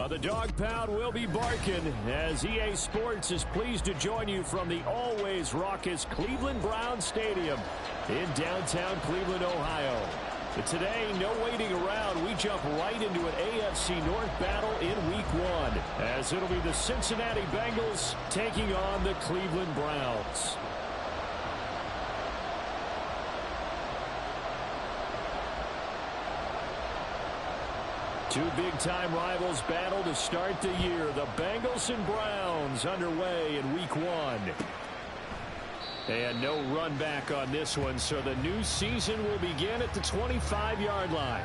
The dog pound will be barking as EA Sports is pleased to join you from the always raucous Cleveland Browns Stadium in downtown Cleveland, Ohio. But today, no waiting around. We jump right into an AFC North battle in Week 1 as it'll be the Cincinnati Bengals taking on the Cleveland Browns. Two big-time rivals battle to start the year. The Bengals and Browns underway in Week 1. And no run back on this one, so the new season will begin at the 25-yard line.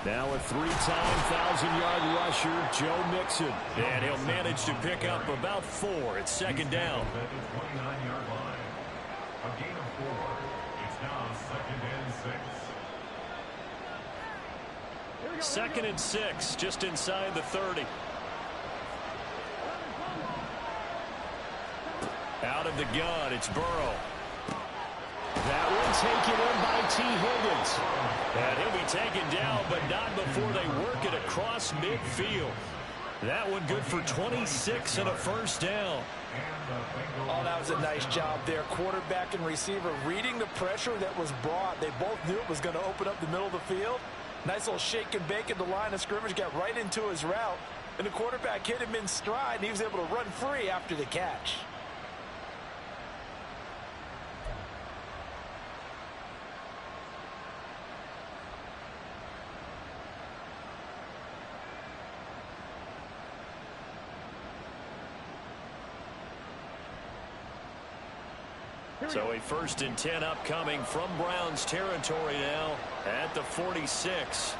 Now a three-time 1,000-yard rusher, Joe Mixon. And he'll manage to pick up about 4 at second down. At the 29-yard line. A gain of 4. It's now 2nd and 6. 2nd and 6, just inside the 30. Out of the gun, it's Burrow. That one taken in by T. Higgins. And he'll be taken down, but not before they work it across midfield. That one good for 26 and a first down. Oh, that was a nice job there. Quarterback and receiver reading the pressure that was brought. They both knew it was going to open up the middle of the field. Nice little shake and bake at the line of scrimmage, got right into his route. And the quarterback hit him in stride, and he was able to run free after the catch. So a 1st and 10 upcoming from Browns territory now at the 46.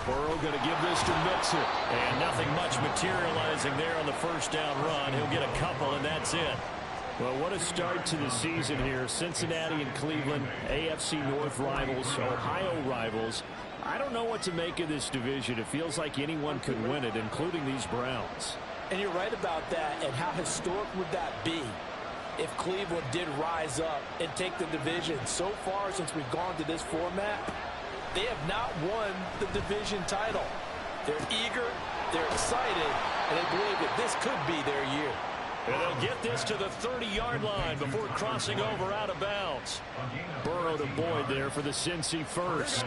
Burrow going to give this to Mixon. And nothing much materializing there on the first down run. He'll get a couple, and that's it. Well, what a start to the season here. Cincinnati and Cleveland, AFC North rivals, Ohio rivals. I don't know what to make of this division. It feels like anyone could win it, including these Browns. And you're right about that. And how historic would that be if Cleveland did rise up and take the division? So far, since we've gone to this format, they have not won the division title. They're eager, they're excited, and they believe that this could be their year. And they'll get this to the 30-yard line before crossing over out of bounds. Burrow to Boyd there for the Cincy first.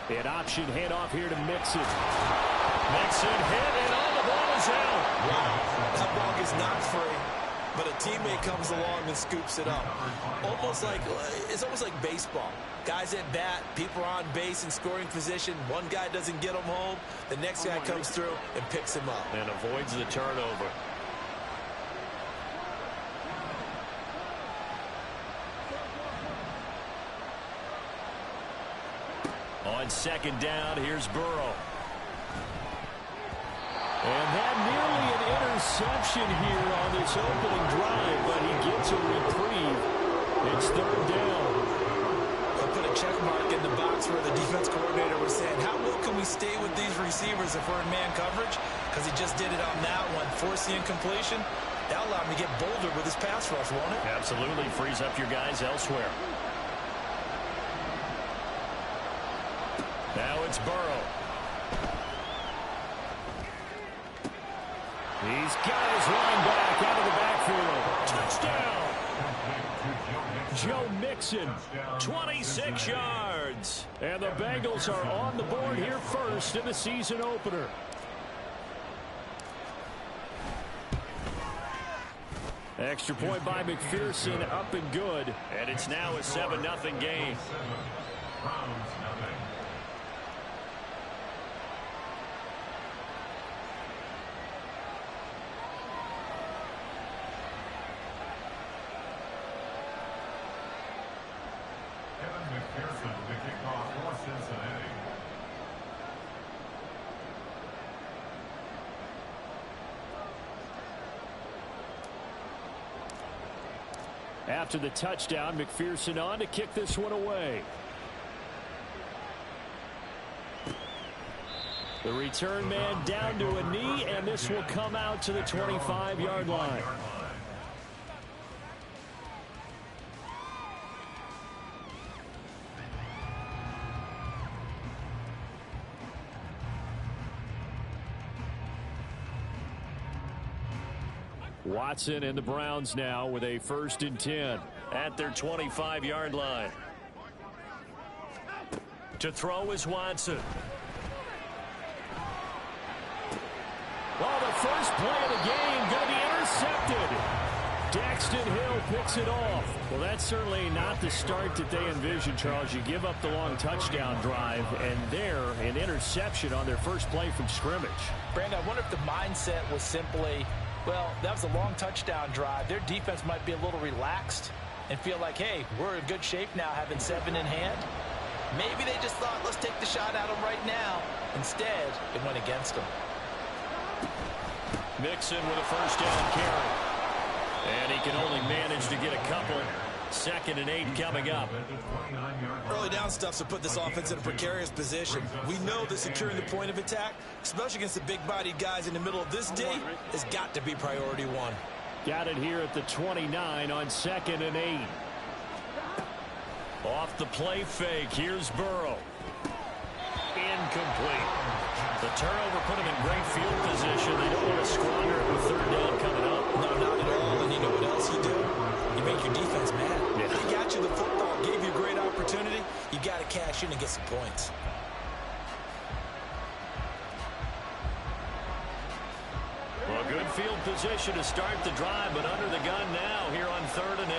An option handoff here to Mixon. Mixon hit, and all the ball is out. Wow, that ball is not free, but a teammate comes along and scoops it up. It's almost like baseball. Guys at bat, people are on base in scoring position. One guy doesn't get him home. The next guy comes through and picks him up. And avoids the turnover. On second down, here's Burrow. And that nearly an interception here on this opening drive, but he gets a reprieve. It's 3rd down. I'll put a check mark in the box where the defense coordinator was saying, how well can we stay with these receivers if we're in man coverage? Because he just did it on that one, force the incompletion. That'll allow him to get bolder with his pass rush, won't it? Absolutely, frees up your guys elsewhere. Now it's Burrow. He's got his line back out of the backfield. Touchdown! Joe Mixon, 26 yards. And the Bengals are on the board here first in the season opener. Extra point by McPherson, up and good. And it's now a 7-0 game. McPherson, the kickoff for Cincinnati. After the touchdown, McPherson on to kick this one away. The return man down to a knee, and this will come out to the 25-yard line. Watson and the Browns now with a 1st and 10 at their 25-yard line. To throw is Watson. Well, the first play of the game going to be intercepted. Daxton Hill picks it off. Well, that's certainly not the start that they envisioned, Charles. You give up the long touchdown drive, and there, an interception on their first play from scrimmage. Brandon, I wonder if the mindset was simply, well, that was a long touchdown drive. Their defense might be a little relaxed and feel like, hey, we're in good shape now having 7 in hand. Maybe they just thought, let's take the shot at them right now. Instead, it went against them. Mixon with a 1st down carry. And he can only manage to get a couple. 2nd and 8 coming up. Early down stuff to put this offense in a precarious position. We know that securing the point of attack, especially against the big-bodied guys in the middle of this day, has got to be priority one. Got it here at the 29 on 2nd and 8. Off the play fake. Here's Burrow. Incomplete. The turnover put him in great field position. They don't want to squander it with 3rd down coming up. No, not at all. And you know what else you do? You make your defense mad. Yeah. They got you the football, gave you a great opportunity. You got to cash in and get some points. Well, good field position to start the drive, but under the gun now here on 3rd and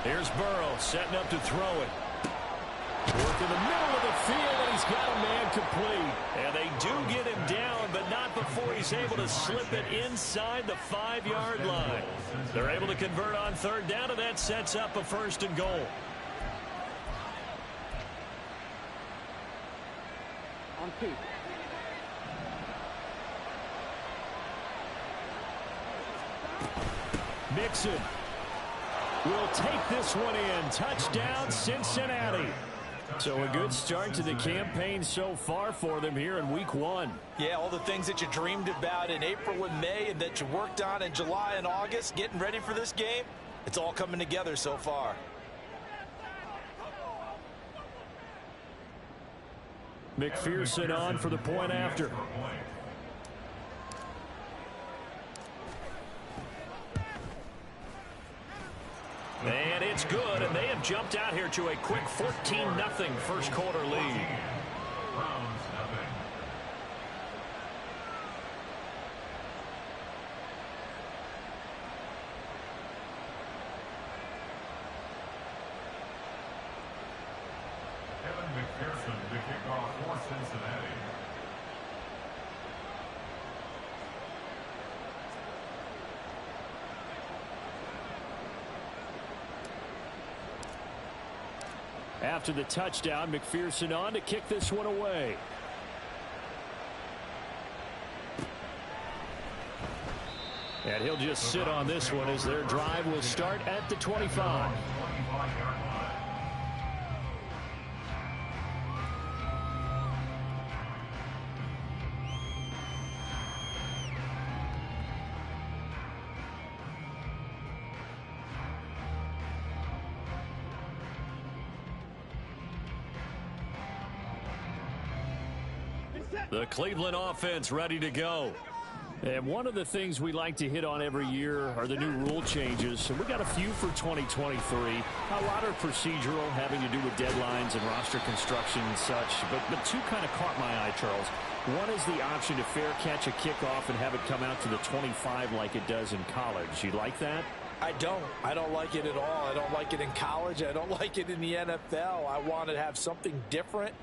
8. Here's Burrow setting up to throw it. Work in the middle of the field, and he's got a man complete. And they do get him down, but not before he's able to slip it inside the 5-yard line. They're able to convert on 3rd down, and that sets up a 1st and goal. On 2. Mixon will take this one in. Touchdown, Cincinnati. So a good start to the campaign so far for them here in week 1. Yeah, all the things that you dreamed about in April and May and that you worked on in July and August, getting ready for this game, it's all coming together so far. McPherson on for the point after. And it's good, and they have jumped out here to a quick 14-0 first quarter lead. McPherson to kick off for Cincinnati. After the touchdown, McPherson on to kick this one away. And he'll just sit on this one as their drive will start at the 25. The Cleveland offense ready to go. And one of the things we like to hit on every year are the new rule changes. And we got a few for 2023. A lot are procedural, having to do with deadlines and roster construction and such. But two kind of caught my eye, Charles. One is the option to fair catch a kickoff and have it come out to the 25 like it does in college. You like that? I don't like it at all. I don't like it in college. I don't like it in the NFL. I want to have something different.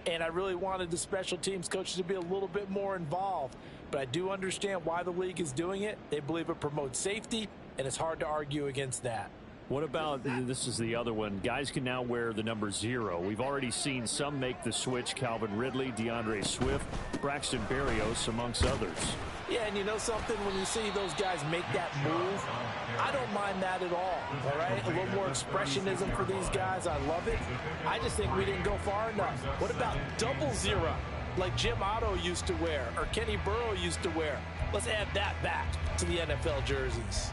And I really wanted the special teams coaches to be a little bit more involved. But I do understand why the league is doing it. They believe it promotes safety, and it's hard to argue against that. What about, this is the other one, guys can now wear the number 0. We've already seen some make the switch, Calvin Ridley, DeAndre Swift, Braxton Berrios, amongst others. Yeah, and you know something? When you see those guys make that move, I don't mind that at all right? A little more expressionism for these guys. I love it. I just think we didn't go far enough. What about double zero, like Jim Otto used to wear or Kenny Burrow used to wear? Let's add that back to the NFL jerseys.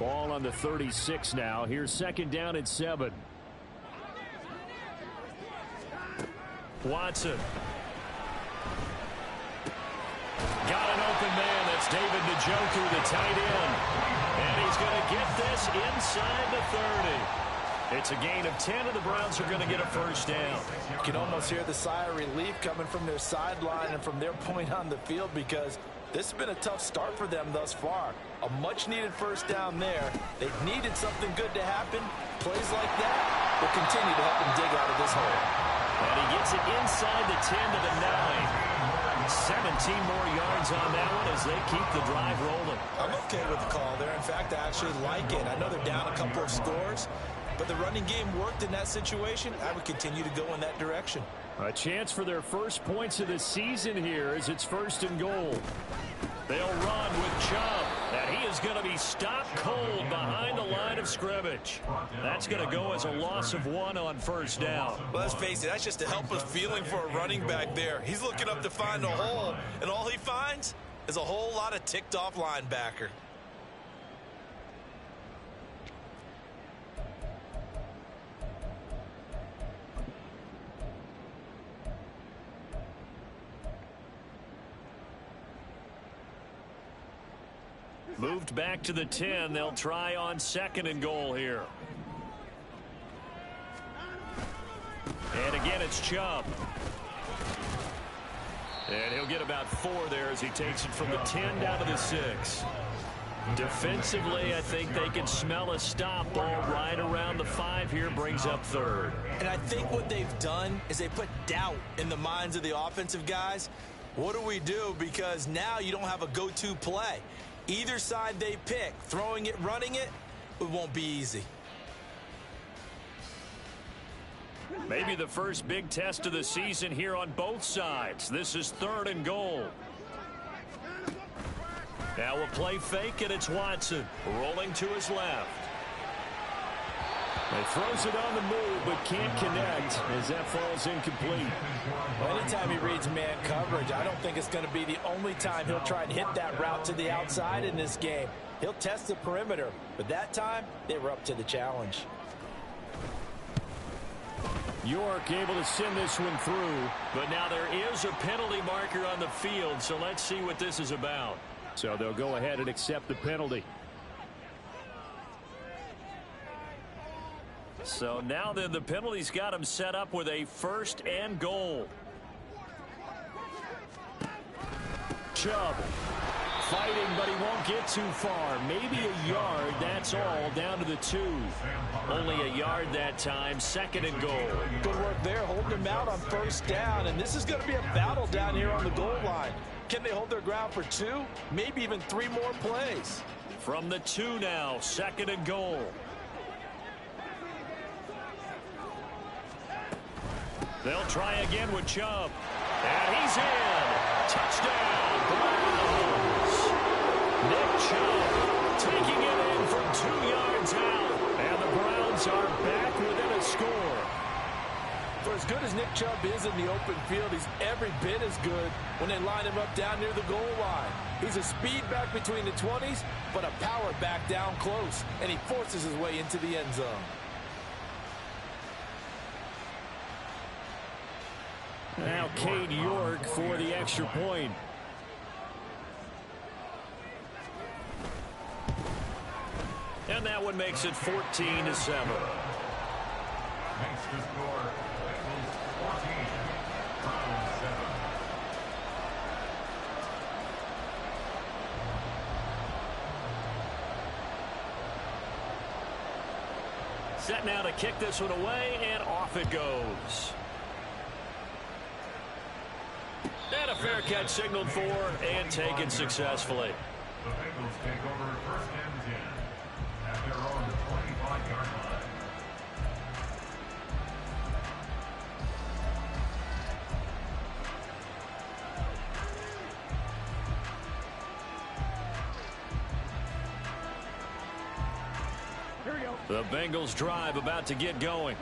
Ball on the 36 now. Here's second down and 7. Watson. Got an open man. That's David Njoku, the tight end. And he's going to get this inside the 30. It's a gain of 10, and the Browns are going to get a first down. You can almost hear the sigh of relief coming from their sideline and from their point on the field, because this has been a tough start for them thus far. A much-needed first down there. They've needed something good to happen. Plays like that will continue to help them dig out of this hole. And he gets it inside the 10 to the 9. 17 more yards on that one as they keep the drive rolling. I'm okay with the call there. In fact, I actually like it. I know they're down a couple of scores, but the running game worked in that situation. I would continue to go in that direction. A chance for their first points of the season here as it's first and goal. They'll run with Chubb, and he is going to be stopped cold behind the line of scrimmage. That's going to go as a loss of 1 on first down. Well, let's face it, that's just a helpless feeling for a running back there. He's looking up to find a hole, and all he finds is a whole lot of ticked-off linebacker. Moved back to the 10. They'll try on second and goal here. And again, it's Chubb. And he'll get about 4 there as he takes it from the 10 down to the 6. Defensively, I think they can smell a stop. Ball right around the 5 here, brings up third. And I think what they've done is they put doubt in the minds of the offensive guys. What do we do? Because now you don't have a go-to play. Either side they pick, throwing it, running it, it won't be easy. Maybe the first big test of the season here on both sides. This is third and goal. Now we'll play fake, and it's Watson rolling to his left. He throws it on the move, but can't connect as that falls incomplete. Well, anytime he reads man coverage, I don't think it's going to be the only time he'll try and hit that route to the outside in this game. He'll test the perimeter, but that time they were up to the challenge. York able to send this one through, but now there is a penalty marker on the field, so let's see what this is about. So they'll go ahead and accept the penalty. So now then the penalty's got him set up with a first and goal. Chubb fighting, but he won't get too far. Maybe a yard, that's all, down to the 2. Only a yard that time, second and goal. Good work there, holding him out on first down, and this is going to be a battle down here on the goal line. Can they hold their ground for 2, maybe even 3 more plays? From the 2 now, second and goal. They'll try again with Chubb. And he's in. Touchdown, Browns. Nick Chubb taking it in from 2 yards out. And the Browns are back within a score. For as good as Nick Chubb is in the open field, he's every bit as good when they line him up down near the goal line. He's a speed back between the 20s, but a power back down close. And he forces his way into the end zone. Now Cade York for the extra point. And that one makes it 14-7. Makes the score Bengals 14, Browns 7. Set now to kick this one away, and off it goes. And a fair catch signaled for and taken successfully. The Bengals take over first and 10 at their own 25-yard line. The Bengals drive about to get going.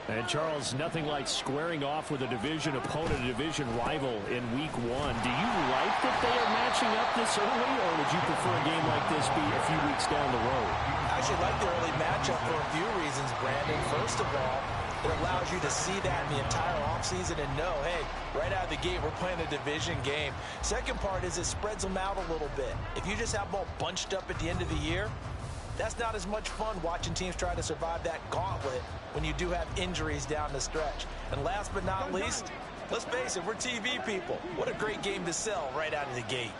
And, Charles, nothing like squaring off with a division opponent, a division rival in Week 1. Do you like that they are matching up this early, or would you prefer a game like this be a few weeks down the road? I actually like the early matchup for a few reasons, Brandon. First of all, it allows you to see that in the entire offseason and know, hey, right out of the gate, we're playing a division game. Second part is it spreads them out a little bit. If you just have them all bunched up at the end of the year, that's not as much fun watching teams try to survive that gauntlet when you do have injuries down the stretch. And last but not least, let's face it, we're TV people. What a great game to sell right out of the gate.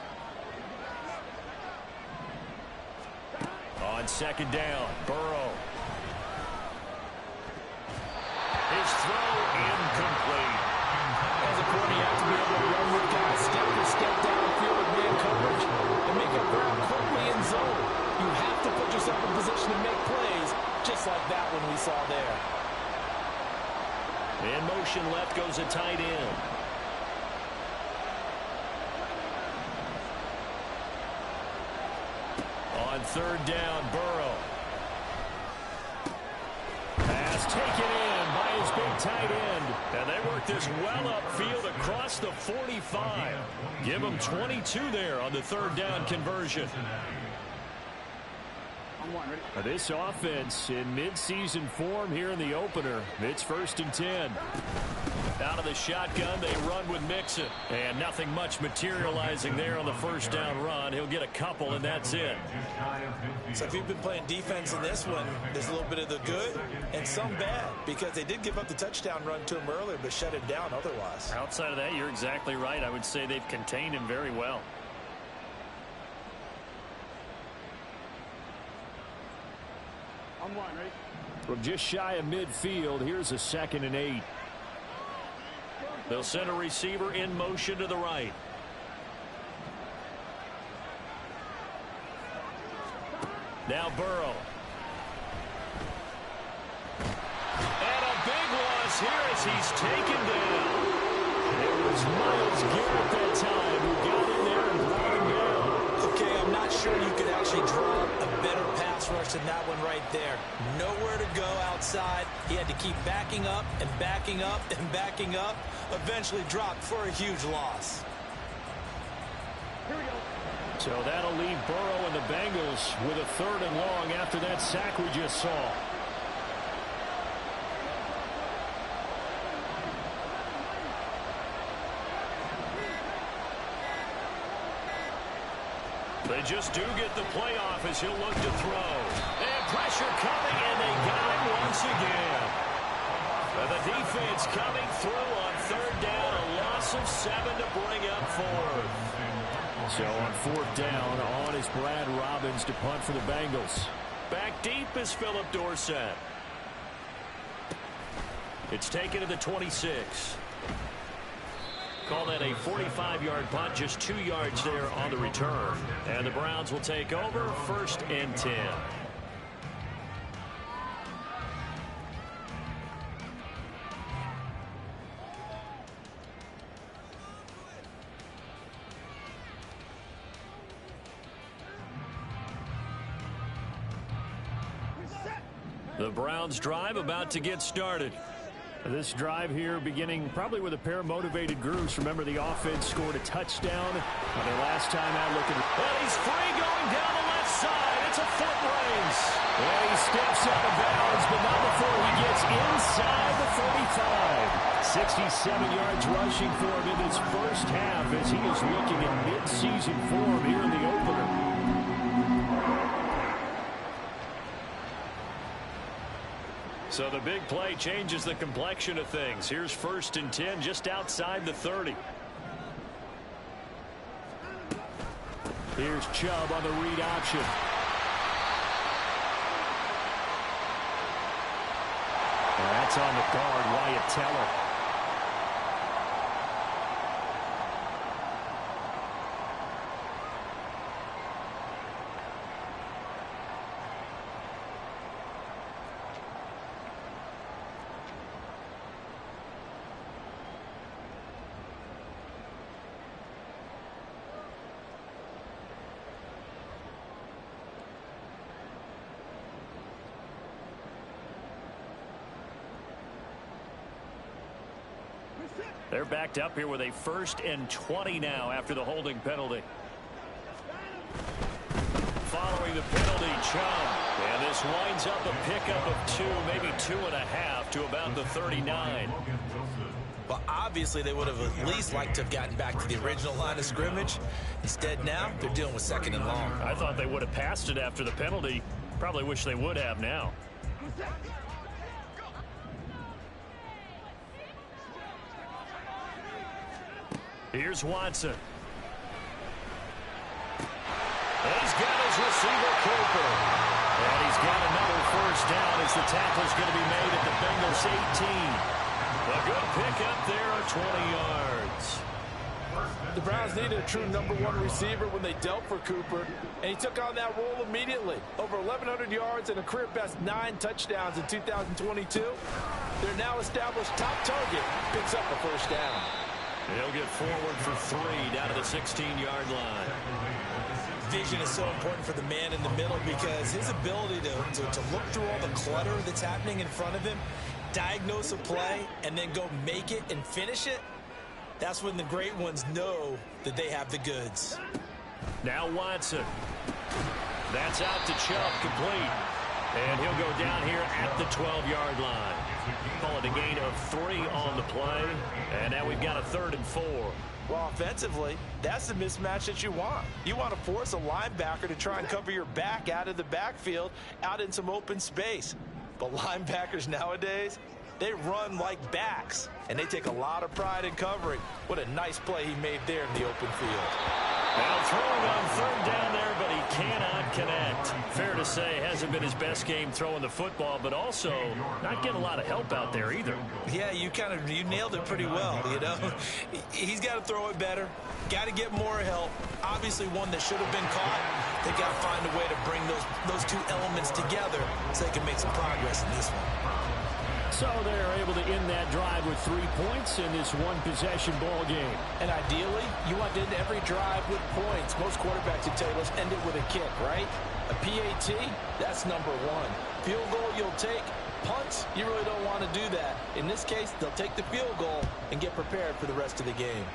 On second down, Burrow. His throw incomplete. As a corner, you have to be able to run with guys step for step downfield with man coverage and make up ground quickly in zone. You have to put yourself in position to make plays, just like that one we saw there. In motion left goes a tight end. On third down, Burrow. Pass taken in by his big tight end. And they work this well upfield across the 45. Give them 22 there on the third down conversion. This offense in midseason form here in the opener. It's 1st and 10. Out of the shotgun, they run with Mixon. And nothing much materializing there on the first down run. He'll get a couple, and that's it. So if you've been playing defense in this one, there's a little bit of the good and some bad, because they did give up the touchdown run to him earlier, but shut him down otherwise. Outside of that, you're exactly right. I would say they've contained him very well. From just shy of midfield, here's a 2nd and 8. They'll send a receiver in motion to the right. Now Burrow. And a big loss here as he's taken down. It was Myles Garrett that time who got in there and brought him down. Okay, I'm not sure you could actually draw a better pass rush than that one right there. Nowhere to go outside. He had to keep backing up and backing up and backing up. Eventually dropped for a huge loss. So that'll leave Burrow and the Bengals with a 3rd and long after that sack we just saw. They just do get the playoff as he'll look to throw. And pressure coming, and they got him once again. And the defense coming through on 3rd down, a loss of 7 to bring up 4th. So on 4th down, on is Brad Robbins to punt for the Bengals. Back deep is Philip Dorsett. It's taken to the 26. Call that a 45-yard punt, just 2 yards there on the return. And the Browns will take over, 1st and 10. The Browns drive about to get started. This drive here beginning probably with a pair of motivated groups. Remember, the offense scored a touchdown on their last time out looking. And he's free going down the left side. It's a foot race. And he steps out of bounds, but not before he gets inside the 45. 67 yards rushing for him in his first half as he is looking at mid-season form here in the opener. So the big play changes the complexion of things. Here's 1st and 10 just outside the 30. Here's Chubb on the read option. And that's on the guard, Wyatt Teller. They're backed up here with a 1st and 20 now after the holding penalty. Following the penalty, Chubb. And this winds up a pickup of 2, maybe 2.5 to about the 39. Well, obviously they would have at least liked to have gotten back to the original line of scrimmage. Instead now, they're dealing with 2nd and long. I thought they would have passed it after the penalty. Probably wish they would have now. Here's Watson. He's got his receiver, Cooper. And he's got another 1st down as the tackle's going to be made at the Bengals 18. A good pickup there of 20 yards. The Browns needed a true #1 receiver when they dealt for Cooper, and he took on that role immediately. Over 1,100 yards and a career-best 9 touchdowns in 2022. Their now established top target picks up a 1st down. He'll get forward for 3 down to the 16-yard line. Vision is so important for the man in the middle because his ability to look through all the clutter that's happening in front of him, diagnose a play, and then go make it and finish it, that's when the great ones know that they have the goods. Now Watson. That's out to Chubb, complete. And he'll go down here at the 12-yard line. Call it a gain of 3 on the play. And now we've got a 3rd and 4. Well, offensively, that's the mismatch that you want. You want to force a linebacker to try and cover your back out of the backfield, out in some open space. But linebackers nowadays, they run like backs, and they take a lot of pride in covering. What a nice play he made there in the open field. Now throwing on 3rd down there, but he cannot connect. Fair to say, hasn't been his best game throwing the football, but also not getting a lot of help out there either. Yeah, you nailed it pretty well, you know. He's got to throw it better. Got to get more help. Obviously one that should have been caught. They got to find a way to bring those 2 elements together so they can make some progress in this one. So they're able to end that drive with 3 points in this one-possession ball game. And ideally, you want to end every drive with points. Most quarterbacks would tell you, let's end it with a kick, right? A PAT, that's #1. Field goal, you'll take. Punts, you really don't want to do that. In this case, they'll take the field goal and get prepared for the rest of the game.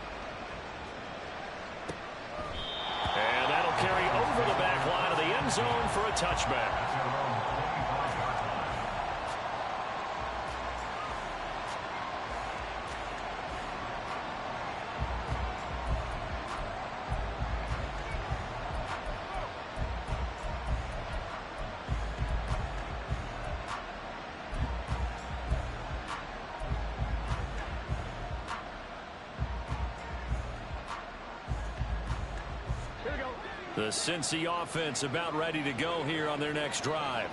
And that'll carry over the back line of the end zone for a touchback. The Cincy offense about ready to go here on their next drive.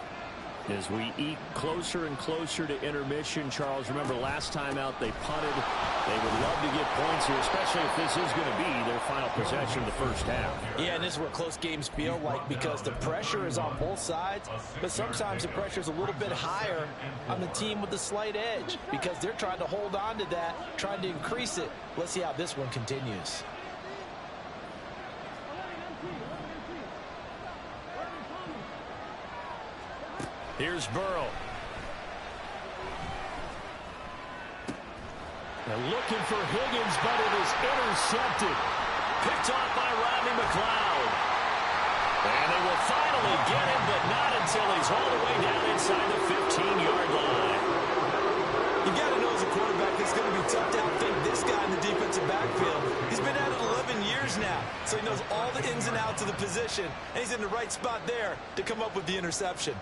As we eke closer and closer to intermission, Charles, remember last time out they punted. They would love to get points here, especially if this is going to be their final possession of the 1st half. Yeah, and this is what close games feel like because the pressure is on both sides, but sometimes the pressure is a little bit higher on the team with the slight edge because they're trying to hold on to that, trying to increase it. Let's see how this one continues. Here's Burrow. And looking for Higgins, but it is intercepted. Picked off by Rodney McLeod. And they will finally get him, but not until he's all the way down inside the 15-yard line. You got to know as a quarterback it's going to be tough to outthink this guy in the defensive backfield. He's been at it 11 years now, so he knows all the ins and outs of the position, and he's in the right spot there to come up with the interception.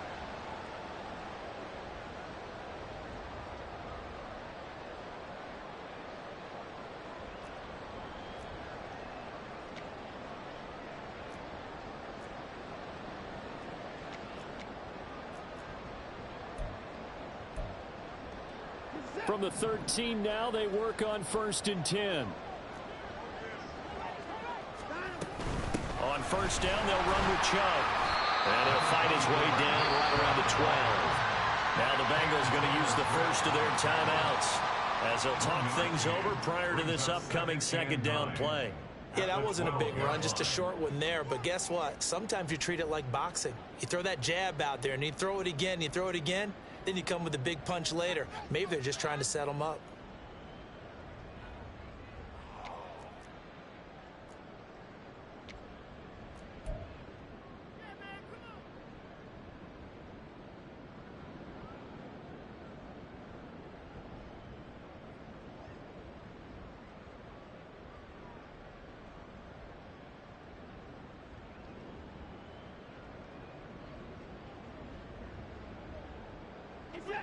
From the 13 now, they work on 1st and 10. On 1st down, they'll run with Chubb. And he'll fight his way down right around the 12. Now the Bengals going to use the first of their timeouts as they'll talk things over prior to this upcoming 2nd down play. Yeah, that wasn't a big run, just a short one there. But guess what? Sometimes you treat it like boxing. You throw that jab out there, and you throw it again, you throw it again. Then you come with a big punch later. Maybe they're just trying to set them up.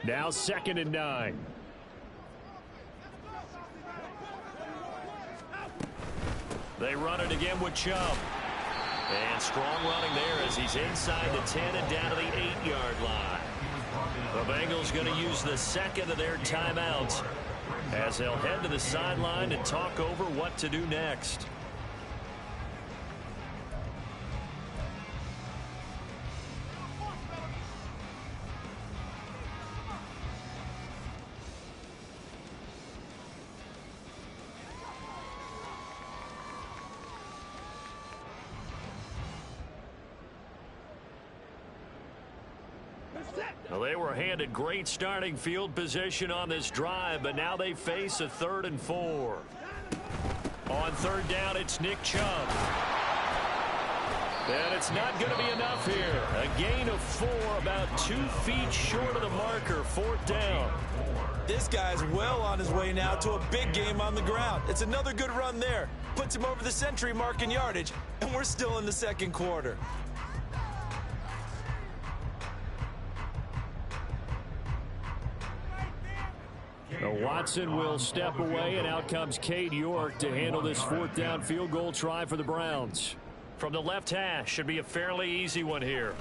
Now 2nd and 9. They run it again with Chubb. And strong running there as he's inside the 10 and down to the 8-yard line. The Bengals going to use the 2nd of their timeouts as they'll head to the sideline and talk over what to do next. Well, they were handed great starting field position on this drive, but now they face a 3rd and 4. On 3rd down, it's Nick Chubb. And it's not going to be enough here. A gain of 4, about 2 feet short of the marker, 4th down. This guy's well on his way now to a big game on the ground. It's another good run there. Puts him over the century mark in yardage, and we're still in the 2nd quarter. Watson will step away, and out comes Cade York to handle this 4th down field goal try for the Browns. From the left hash, should be a fairly easy one here.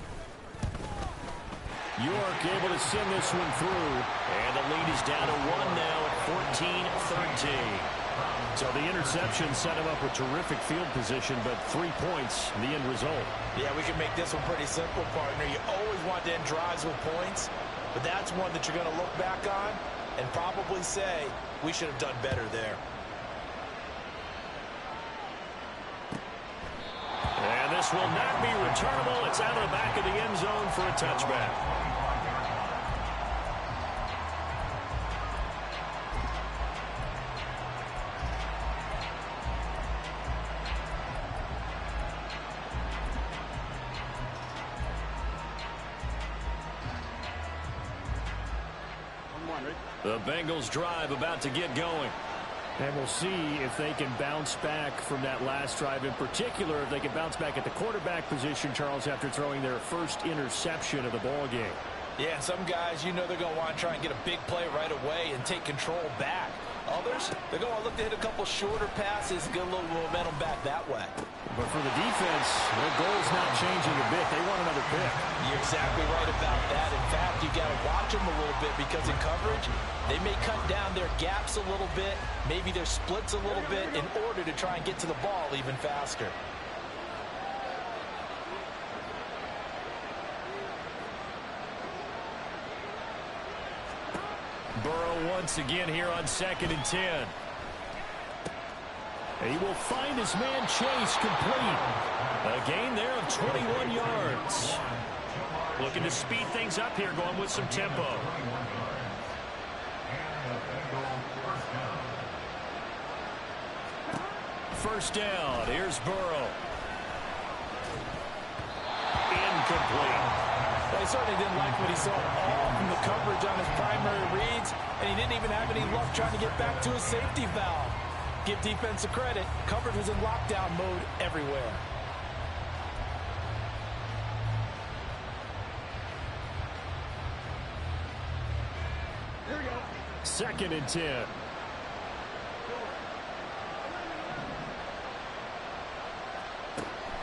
York able to send this one through. And the lead is down to 1 now at 14-13. So the interception set him up with terrific field position, but 3 points, the end result. Yeah, we can make this one pretty simple, partner. You always want to end drives with points, but that's one that you're going to look back on and probably say, we should have done better there. And this will not be returnable. It's out of the back of the end zone for a touchback. The Bengals drive about to get going. And we'll see if they can bounce back from that last drive. In particular, if they can bounce back at the quarterback position, Charles, after throwing their first interception of the ball game. Yeah, some guys, you know they're going to want to try and get a big play right away and take control back. Others, they're going to look to hit a couple shorter passes and get a little momentum back that way. But for the defense, their goal's not changing a bit. They want another pick. You're exactly right about that. In fact, you got to watch them a little bit because in coverage, they may cut down their gaps a little bit, maybe their splits a little bit in order to try and get to the ball even faster. Burrow once again here on 2nd and 10. He will find his man Chase complete. A gain there of 21 yards. Looking to speed things up here, going with some tempo. First down. Here's Burrow. Incomplete. Well, he certainly didn't like what he saw all from the coverage on his primary reads, and he didn't even have any luck trying to get back to his safety valve. Give defense a credit. Coverage was in lockdown mode everywhere. Here we go. 2nd and 10.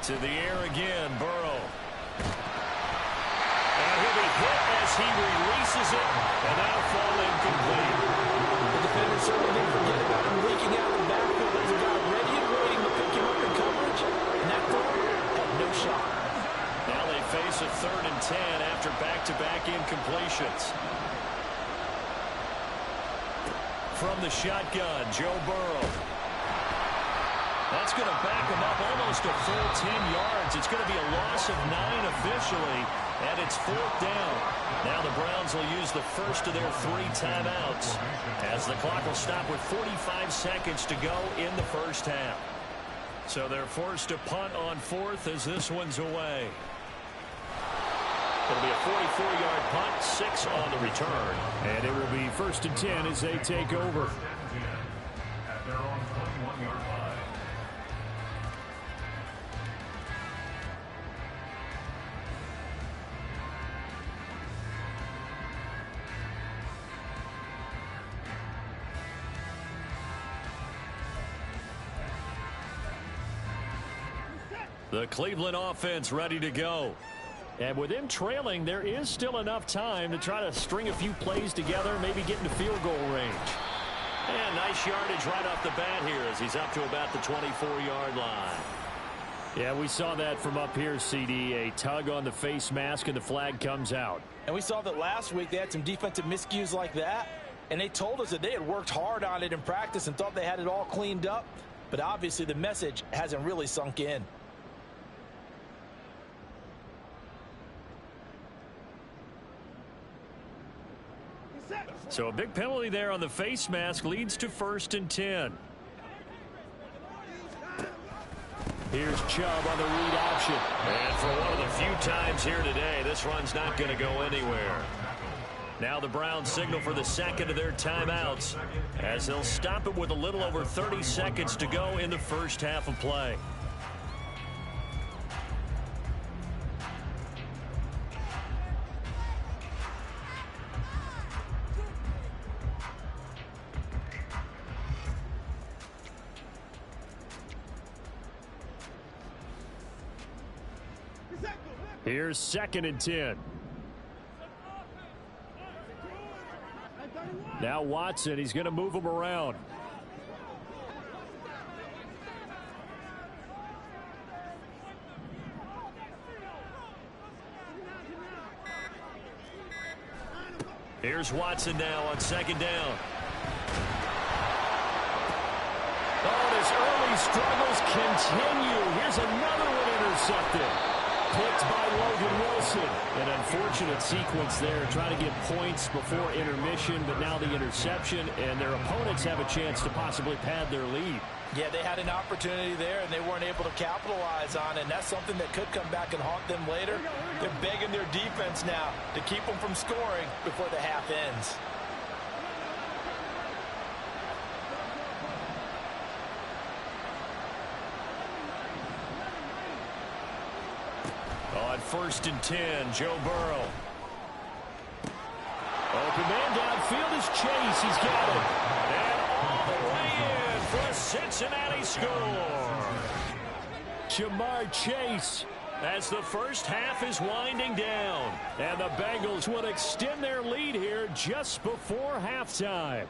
To the air again, Burrow. And he'll be hit as he releases it, and that'll fall incomplete. The defender certainly didn't forget about him leaking out the backfield. There's a guy ready and waiting to pick him up in coverage, and that throw had no shot. Now they face a 3rd and 10 after back-to-back incompletions. From the shotgun, Joe Burrow. That's going to back him up almost a full 10 yards. It's going to be a loss of 9 officially, and it's 4th down. Now the Browns will use the first of their 3 timeouts as the clock will stop with 45 seconds to go in the first half. So they're forced to punt on 4th as this one's away. It'll be a 44-yard punt, 6 on the return. And it will be 1st and 10 as they take over. At their own 21-yard line. The Cleveland offense ready to go. And with them trailing, there is still enough time to try to string a few plays together, maybe get into field goal range. And nice yardage right off the bat here as he's up to about the 24-yard line. Yeah, we saw that from up here, CD. A tug on the face mask, and the flag comes out. And we saw that last week they had some defensive miscues like that. And they told us that they had worked hard on it in practice and thought they had it all cleaned up. But obviously the message hasn't really sunk in. So a big penalty there on the face mask leads to 1st and 10. Here's Chubb on the read option. And for one of the few times here today, this run's not going to go anywhere. Now the Browns signal for the second of their timeouts as they'll stop it with a little over 30 seconds to go in the first half of play. Here's 2nd and 10. Now Watson, he's going to move him around. Here's Watson now on 2nd down. Oh, and his early struggles continue. Here's another one intercepted. Picked by Logan Wilson. An unfortunate sequence there, trying to get points before intermission, but now the interception, and their opponents have a chance to possibly pad their lead. Yeah, they had an opportunity there, and they weren't able to capitalize on it, and that's something that could come back and haunt them later. They're begging their defense now to keep them from scoring before the half ends. On 1st and 10, Joe Burrow. Open man downfield is Chase. He's got it. And all the way in for a Cincinnati score. Jamar Chase as the first half is winding down. And the Bengals will extend their lead here just before halftime.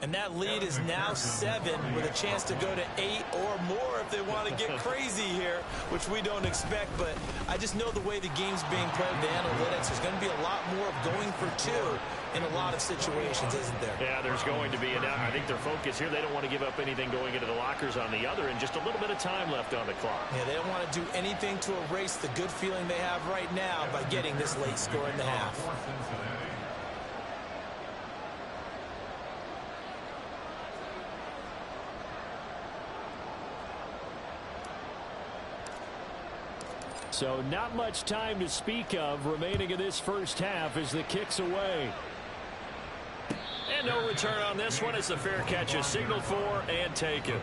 And that lead is now 7 with a chance to go to 8 or more if they want to get crazy here, which we don't expect. But I just know the way the game's being played, the analytics, there's going to be a lot more of going for 2 in a lot of situations, isn't there? Yeah, there's going to be. And I think their focus here, they don't want to give up anything going into the lockers on the other, and just a little bit of time left on the clock. Yeah, they don't want to do anything to erase the good feeling they have right now by getting this late score in the half. So not much time to speak of remaining in this first half as the kick's away. And no return on this one as the fair catch is signaled for and taken.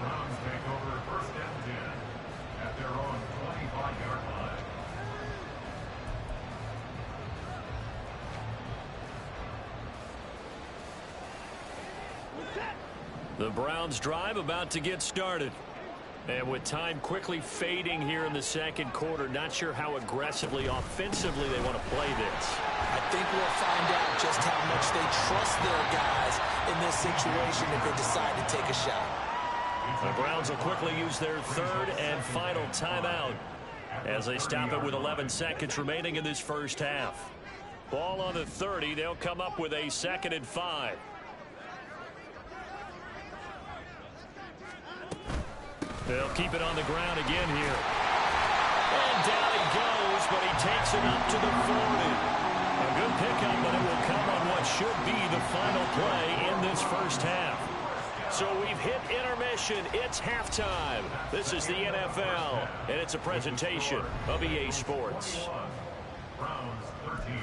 The Browns drive about to get started. And with time quickly fading here in the second quarter, not sure how aggressively, offensively they want to play this. I think we'll find out just how much they trust their guys in this situation if they decide to take a shot. The Browns will quickly use their 3rd and final timeout as they stop it with 11 seconds remaining in this first half. Ball on the 30. They'll come up with a 2nd and 5. They'll keep it on the ground again here. And down he goes, but he takes it up to the 40. A good pickup, but it will come on what should be the final play in this first half. So we've hit intermission. It's halftime. This is the NFL, and it's a presentation of EA Sports. Browns 13.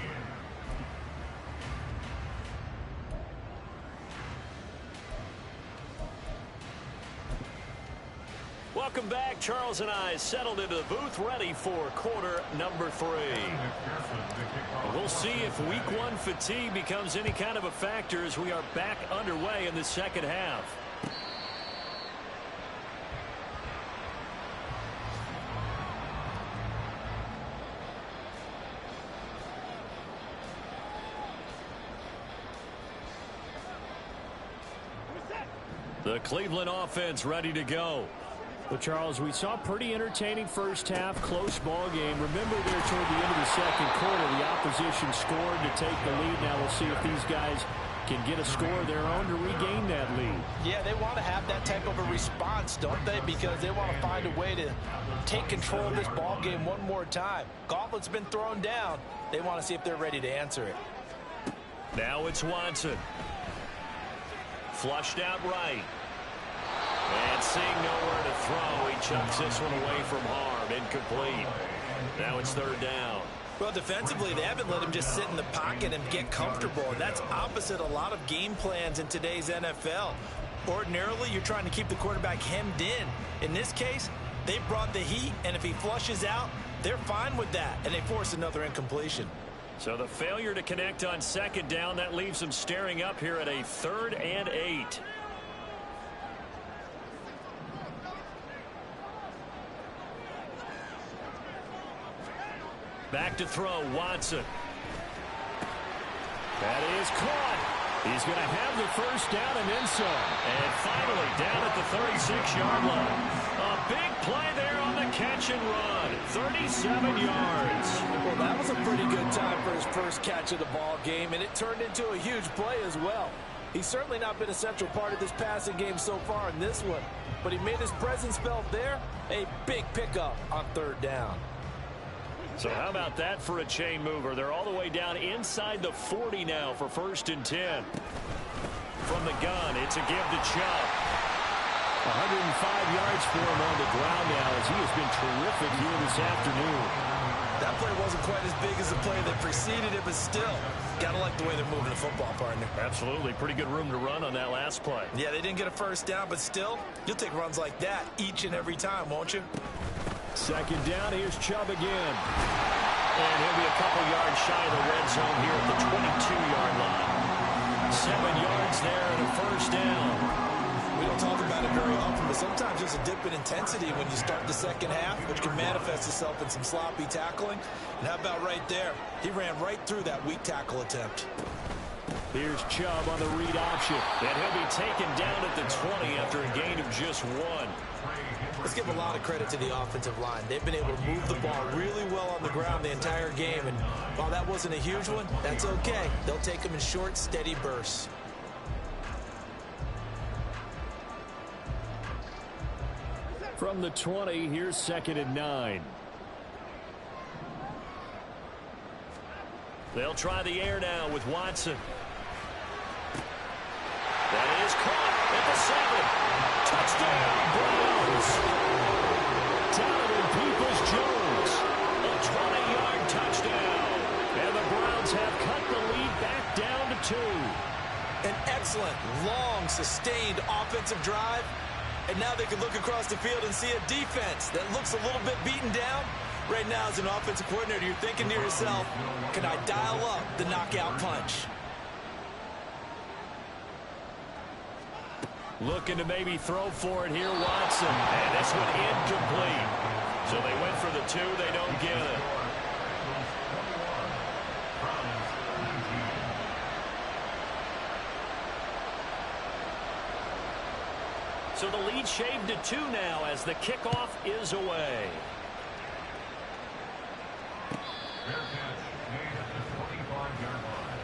Welcome back. Charles and I settled into the booth ready for quarter number 3. We'll see if week 1 fatigue becomes any kind of a factor as we are back underway in the second half. The Cleveland offense ready to go. Well, Charles, we saw a pretty entertaining first half, close ball game. Remember there toward the end of the second quarter, the opposition scored to take the lead. Now we'll see if these guys can get a score of their own to regain that lead. Yeah, they want to have that type of a response, don't they? Because they want to find a way to take control of this ball game one more time. Gauntlet's been thrown down. They want to see if they're ready to answer it. Now it's Watson. Flushed out right. And seeing nowhere to throw, he chucks this one away from harm. Incomplete. Now it's third down. Well, defensively, they haven't let him just sit in the pocket and get comfortable. And that's opposite a lot of game plans in today's NFL. Ordinarily, you're trying to keep the quarterback hemmed in. In this case, they brought the heat, and if he flushes out, they're fine with that, and they force another incompletion. So the failure to connect on second down, that leaves them staring up here at a 3rd and 8. Back to throw, Watson. That is caught. He's going to have the first down and then some. And finally down at the 36-yard line. A big play there on the catch and run. 37 yards. Well, that was a pretty good time for his first catch of the ball game, and it turned into a huge play as well. He's certainly not been a central part of this passing game so far in this one, but he made his presence felt there. A big pickup on 3rd down. So how about that for a chain mover? They're all the way down inside the 40 now for 1st and 10. From the gun, it's a give to Chubb. 105 yards for him on the ground now as he has been terrific here this afternoon. That play wasn't quite as big as the play that preceded it, but still, got to like the way they're moving the football, partner. Absolutely. Pretty good room to run on that last play. Yeah, they didn't get a first down, but still, you'll take runs like that each and every time, won't you? Second down, here's Chubb again. And he'll be a couple yards shy of the red zone here at the 22-yard line. 7 yards there and a first down. We don't talk about it very often, but sometimes there's a dip in intensity when you start the second half, which can manifest itself in some sloppy tackling. And how about right there? He ran right through that weak tackle attempt. Here's Chubb on the read option. And he'll be taken down at the 20 after a gain of just 1. Let's give a lot of credit to the offensive line. They've been able to move the ball really well on the ground the entire game. And while that wasn't a huge one, that's okay. They'll take them in short, steady bursts. From the 20, here's 2nd and 9. They'll try the air now with Watson. That is caught at the 7. Touchdown, Browns. Donovan Peoples-Jones. A 20-yard touchdown. And the Browns have cut the lead back down to 2. An excellent, long, sustained offensive drive. And now they can look across the field and see a defense that looks a little bit beaten down. Right now, as an offensive coordinator, you're thinking to yourself, can I dial up the knockout punch? Looking to maybe throw for it here, Watson. And this one incomplete. So they went for the 2. They don't get it. So the lead shaved to 2 now as the kickoff is away. Fair catch made at the 25-yard line.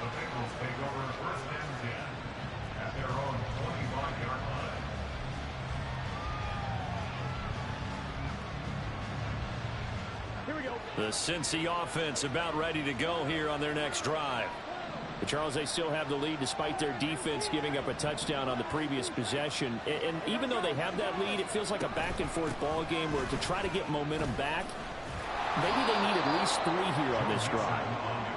The Bengals take over 1st and 10 at their own 25-yard line. Here we go. The Cincy offense about ready to go here on their next drive. But Charles, they still have the lead despite their defense giving up a touchdown on the previous possession. And even though they have that lead, it feels like a back-and-forth ball game where to try to get momentum back, maybe they need at least 3 here on this drive.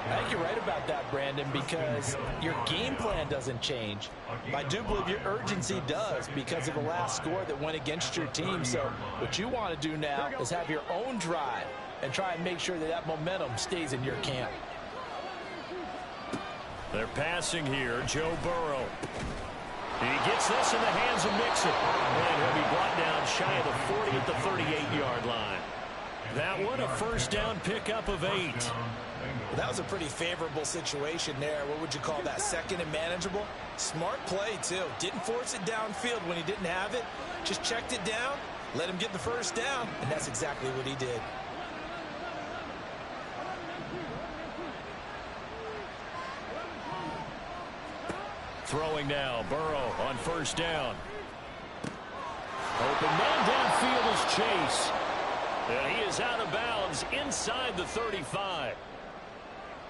I think you're right about that, Brandon, because your game plan doesn't change. I do believe your urgency does because of the last score that went against your team. So what you want to do now is have your own drive and try and make sure that that momentum stays in your camp. They're passing here, Joe Burrow. He gets this in the hands of Mixon. And he'll be brought down shy of the 40 at the 38-yard line. That one a first down pickup of 8. Well, that was a pretty favorable situation there. What would you call that? Second and manageable? Smart play, too. Didn't force it downfield when he didn't have it. Just checked it down, let him get the first down, and that's exactly what he did. Throwing now, Burrow on first down. Open man downfield is Chase. And he is out of bounds inside the 35.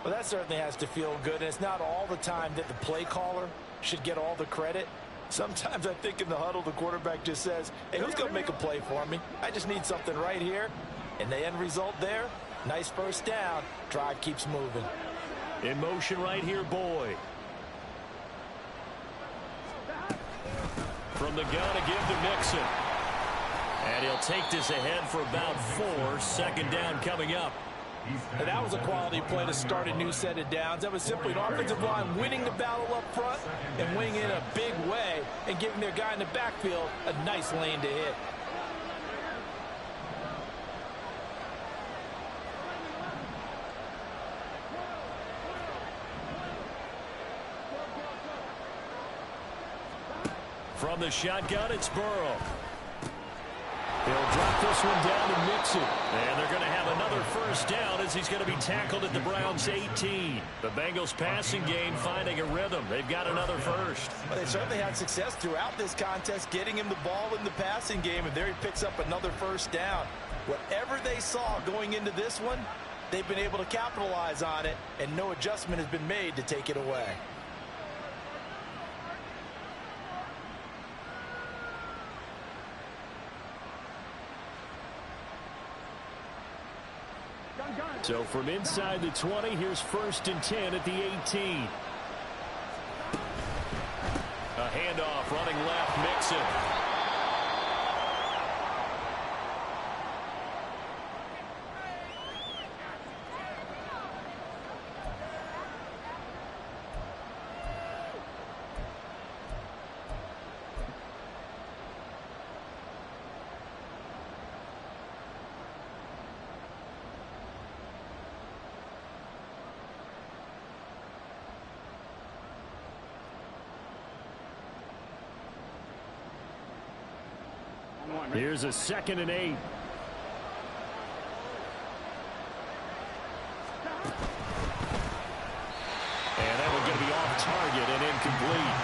Well, that certainly has to feel good, and it's not all the time that the play caller should get all the credit. Sometimes I think in the huddle, the quarterback just says, hey, who's going to make a play for me? I just need something right here. And the end result there, nice first down. Drive keeps moving. In motion right here, Boyd. From the gun to give to Mixon. And he'll take this ahead for about 4. Second down coming up. And that was a quality play to start a new set of downs. That was simply an offensive line winning the battle up front and winning in a big way and giving their guy in the backfield a nice lane to hit. From the shotgun, it's Burrow. He'll drop this one down to Mixon. And they're going to have another first down as he's going to be tackled at the Browns' 18. The Bengals passing game finding a rhythm. They've got another first. Well, they certainly had success throughout this contest getting him the ball in the passing game, and there he picks up another first down. Whatever they saw going into this one, they've been able to capitalize on it, and no adjustment has been made to take it away. So from inside the 20, here's first and 10 at the 18. A handoff running left, Mixon. Here's a 2nd and 8. And that one going to be off target and incomplete.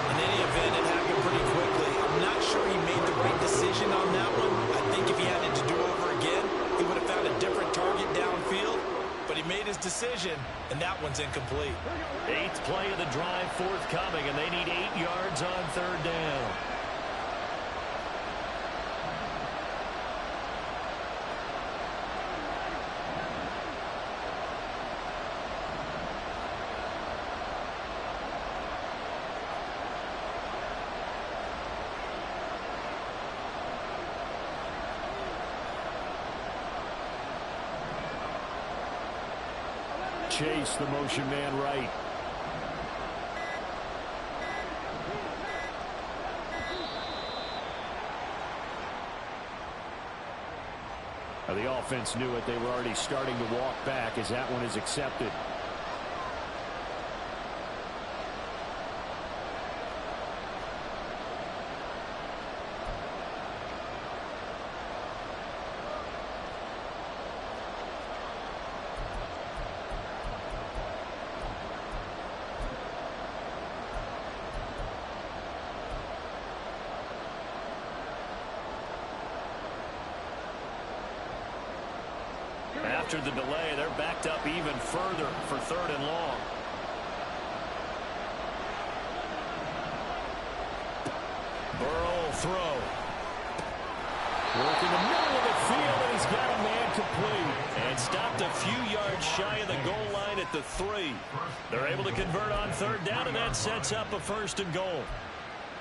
In any event, it happened pretty quickly. I'm not sure he made the right decision on that one. I think if he had it to do over again, he would have found a different target downfield. But he made his decision, and that one's incomplete. 8th play of the drive forthcoming, and they need 8 yards on third down. Chase, the motion man right. Now the offense knew it. They were already starting to walk back as that one is accepted. After the delay, they're backed up even further for 3rd and long. Burrow will throw. Working the middle of the field, and he's got a man complete. And stopped a few yards shy of the goal line at the 3. They're able to convert on 3rd down, and that sets up a 1st and goal.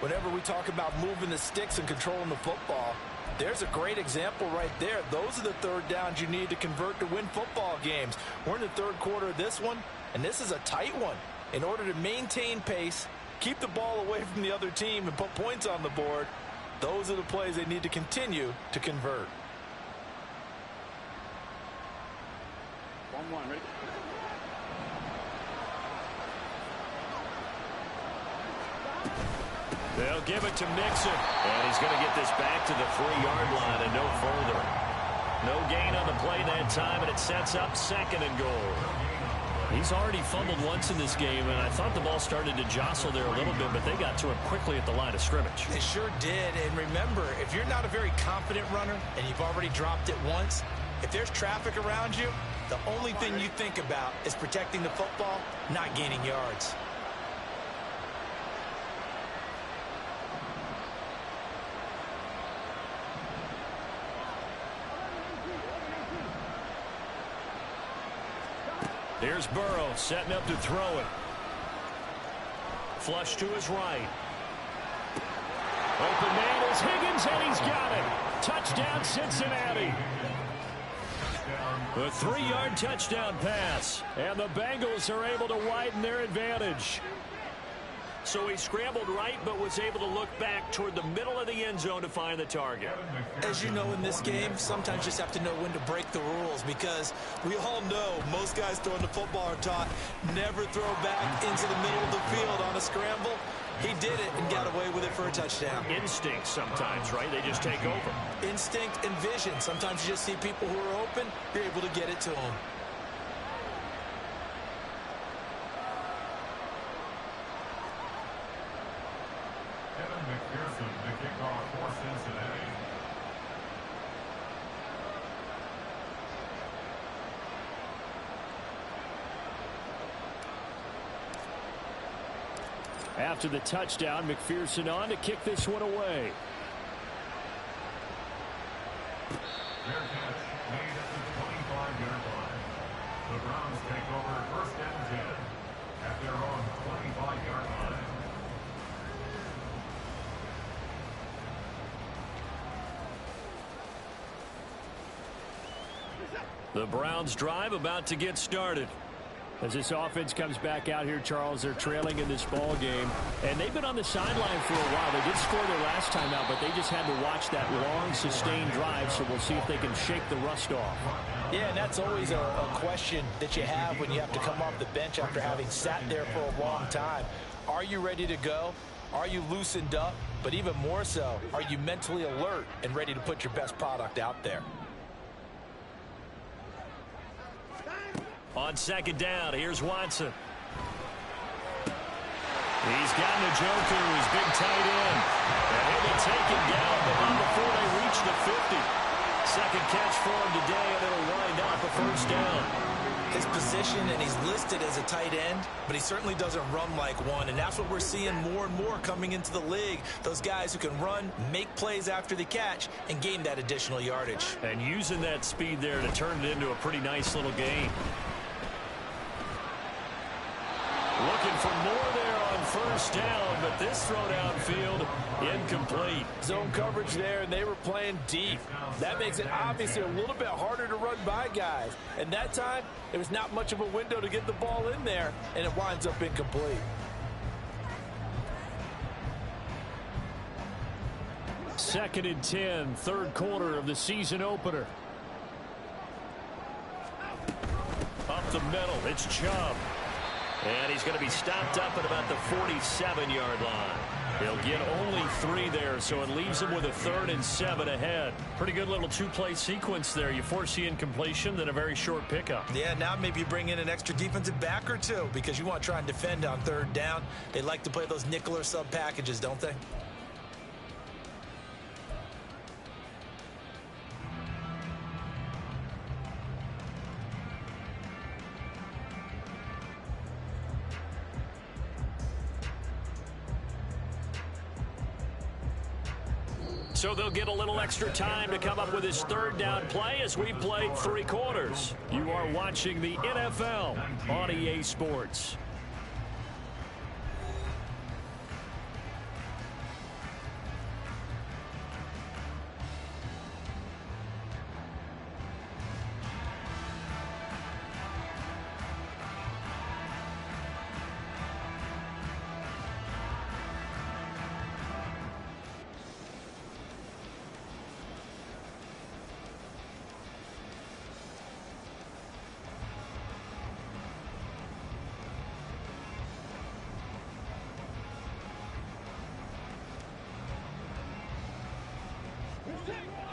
Whenever we talk about moving the sticks and controlling the football, there's a great example right there. Those are the 3rd downs you need to convert to win football games. We're in the 3rd quarter of this one, and this is a tight one. In order to maintain pace, keep the ball away from the other team, and put points on the board, those are the plays they need to continue to convert. 1-1, ready? They'll give it to Mixon. And he's going to get this back to the 3-yard line and no further. No gain on the play that time, and it sets up 2nd and goal. He's already fumbled once in this game, and I thought the ball started to jostle there a little bit, but they got to him quickly at the line of scrimmage. They sure did. And remember, if you're not a very confident runner and you've already dropped it once, if there's traffic around you, the only thing you think about is protecting the football, not gaining yards. Here's Burrow setting up to throw it. Flush to his right. Open man is Higgins, and he's got it. Touchdown, Cincinnati. A 3-yard touchdown pass. And the Bengals are able to widen their advantage. So he scrambled right, but was able to look back toward the middle of the end zone to find the target. As you know, in this game, sometimes you just have to know when to break the rules, because we all know most guys throwing the football are taught never throw back into the middle of the field on a scramble. He did it and got away with it for a touchdown. Instinct sometimes, right? They just take over. Instinct and vision. Sometimes you just see people who are open, you're able to get it to them. After the touchdown, McPherson on to kick this one away. Fair catch made at the 25-yard line. The Browns take over 1st and 10 at their own 25-yard line. The Browns drive about to get started. As this offense comes back out here, Charles, they're trailing in this ball game. And they've been on the sideline for a while. They did score their last time out, but they just had to watch that long, sustained drive. So we'll see if they can shake the rust off. Yeah, and that's always a question that you have when you have to come off the bench after having sat there for a long time. Are you ready to go? Are you loosened up? But even more so, are you mentally alert and ready to put your best product out there? On 2nd down, here's Watson. He's gotten a joker, his big tight end. And he'll take him down, but not before they reach the 50. 2nd catch for him today, and it'll wind up a 1st down. His position, and he's listed as a tight end, but he certainly doesn't run like one, and that's what we're seeing more and more coming into the league. Those guys who can run, make plays after the catch, and gain that additional yardage. And using that speed there to turn it into a pretty nice little game. Looking for more there on 1st down, but this throw downfield incomplete. Zone coverage there, and they were playing deep. That makes it obviously a little bit harder to run by guys. And that time, there was not much of a window to get the ball in there, and it winds up incomplete. 2nd and 10, 3rd quarter of the season opener. Up the middle, it's Chubb. And he's going to be stopped up at about the 47-yard line. He'll get only 3 there, so it leaves him with a 3rd and 7 ahead. Pretty good little 2-play sequence there. You force the incompletion, then a very short pickup. Yeah, now maybe you bring in an extra defensive back or two, because you want to try and defend on 3rd down. They like to play those nickel or sub packages, don't they? So they'll get a little extra time to come up with his 3rd down play as we played 3 quarters. You are watching the NFL on EA Sports.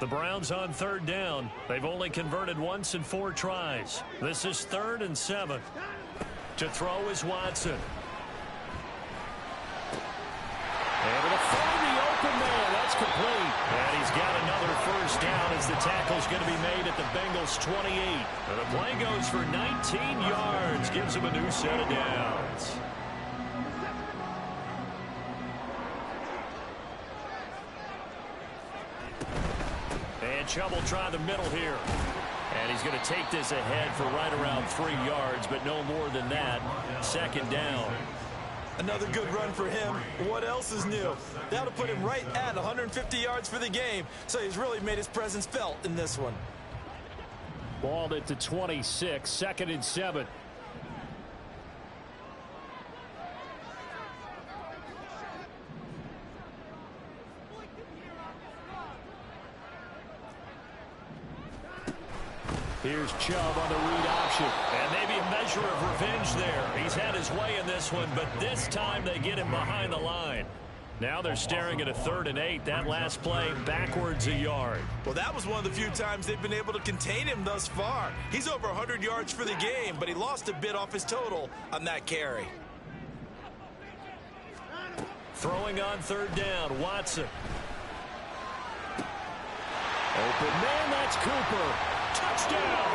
The Browns on third down. They've only converted once in 4 tries. This is 3rd and 7. To throw is Watson. Able to find the open man. That's complete. And he's got another first down as the tackle's going to be made at the Bengals 28. And the play goes for 19 yards. Gives him a new set of downs. And Chubb will try the middle here. And he's going to take this ahead for right around 3 yards, but no more than that. 2nd down. Another good run for him. What else is new? That'll put him right at 150 yards for the game. So he's really made his presence felt in this one. Balled at the 26, 2nd and 7. Here's Chubb on the read option. And maybe a measure of revenge there. He's had his way in this one, but this time they get him behind the line. Now they're staring at a 3rd and 8. That last play backwards a yard. Well, that was one of the few times they've been able to contain him thus far. He's over 100 yards for the game, but he lost a bit off his total on that carry. Throwing on 3rd down, Watson. Open man, that's Cooper. Touchdown!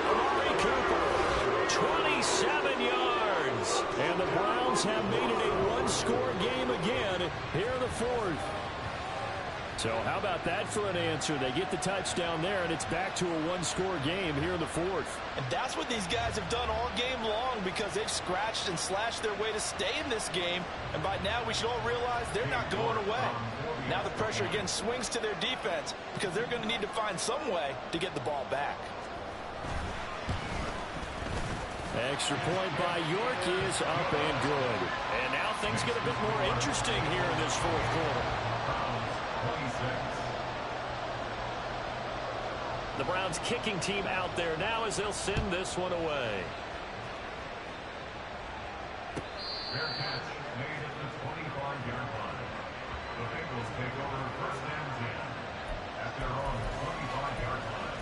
Amari Cooper, 27 yards. And the Browns have made it a one-score game again here in the 4th. So how about that for an answer? They get the touchdown there, and it's back to a one-score game here in the 4th. And that's what these guys have done all game long because they've scratched and slashed their way to stay in this game. And by now, we should all realize they're not going away. Now the pressure again swings to their defense because they're going to need to find some way to get the ball back. Extra point by York is up and good. And now things get a bit more interesting here in this 4th quarter. The Browns kicking team out there now as they'll send this one away. Fair catch made at the 25-yard line. The Bengals take over 1st and 10 at their own 25-yard line.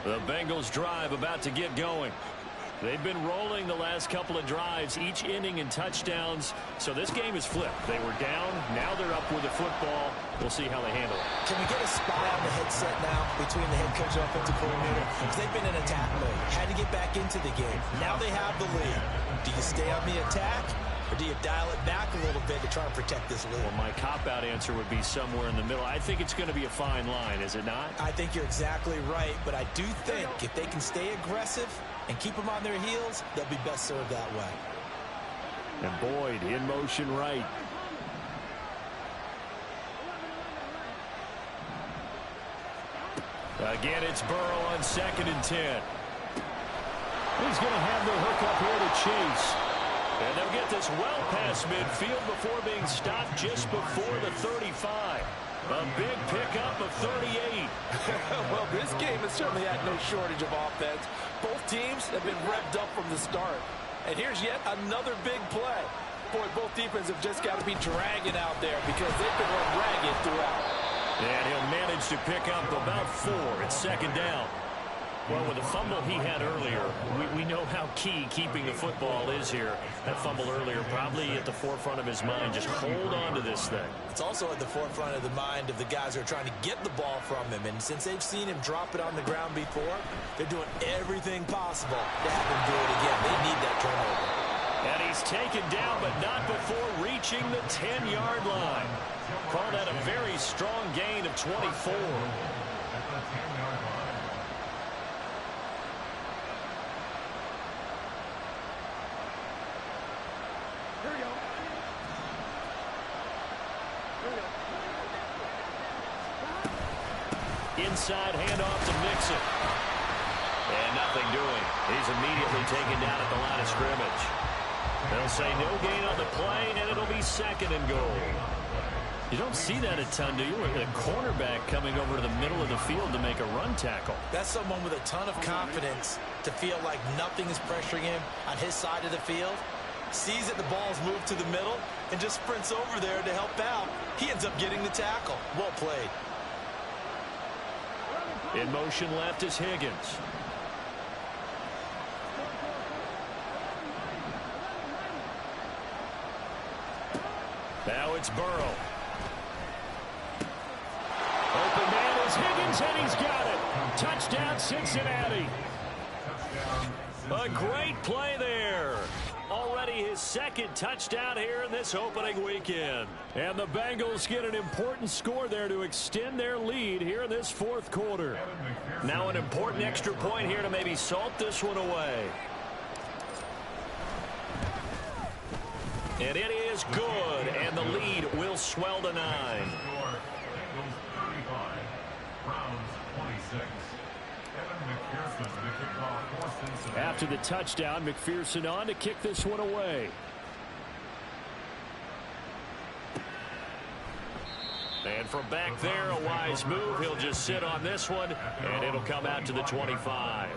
The Bengals drive about to get going. They've been rolling the last couple of drives, each inning in touchdowns. So this game is flipped. They were down. Now they're up with the football. We'll see how they handle it. Can we get a spy on the headset now between the head coach and offensive coordinator? Because they've been in attack mode. Had to get back into the game. Now they have the lead. Do you stay on the attack? Or do you dial it back a little bit to try and protect this lead? Well, my cop-out answer would be somewhere in the middle. I think it's going to be a fine line, is it not? I think you're exactly right, but I do think if they can stay aggressive and keep them on their heels, they'll be best served that way. And Boyd in motion right. Again, it's Burrow on 2nd and 10. He's going to have the hook up here to Chase. And they'll get this well past midfield before being stopped just before the 35. A big pickup of 38. Well, this game has certainly had no shortage of offense. Both teams have been revved up from the start. And here's yet another big play. Boy, both defenses have just got to be dragging out there because they've been run ragged throughout. And he'll manage to pick up about 4 at 2nd down. Well, with the fumble he had earlier, we know how key keeping the football is here. That fumble earlier probably at the forefront of his mind. Just hold on to this thing. It's also at the forefront of the mind of the guys who are trying to get the ball from him. And since they've seen him drop it on the ground before, they're doing everything possible to have him do it again. They need that turnover. And he's taken down, but not before reaching the 10-yard line. Call that a very strong gain of 24. Inside handoff to Mixon. And nothing doing. He's immediately taken down at the line of scrimmage. They'll say no gain on the play, and it'll be 2nd and goal. You don't see that a ton, do you? A cornerback coming over to the middle of the field to make a run tackle. That's someone with a ton of confidence to feel like nothing is pressuring him on his side of the field. Sees that the ball's moved to the middle and just sprints over there to help out. He ends up getting the tackle. Well played. In motion left is Higgins. Now it's Burrow. Open man is Higgins, and he's got it. Touchdown, Cincinnati. A great play there. Already his second touchdown here in this opening weekend. And the Bengals get an important score there to extend their lead here in this fourth quarter. Now an important extra point here to maybe salt this one away. And it is good, and the lead will swell to 9. After the touchdown, McPherson on to kick this one away. And from back there, a wise move. He'll just sit on this one, and it'll come out to the 25.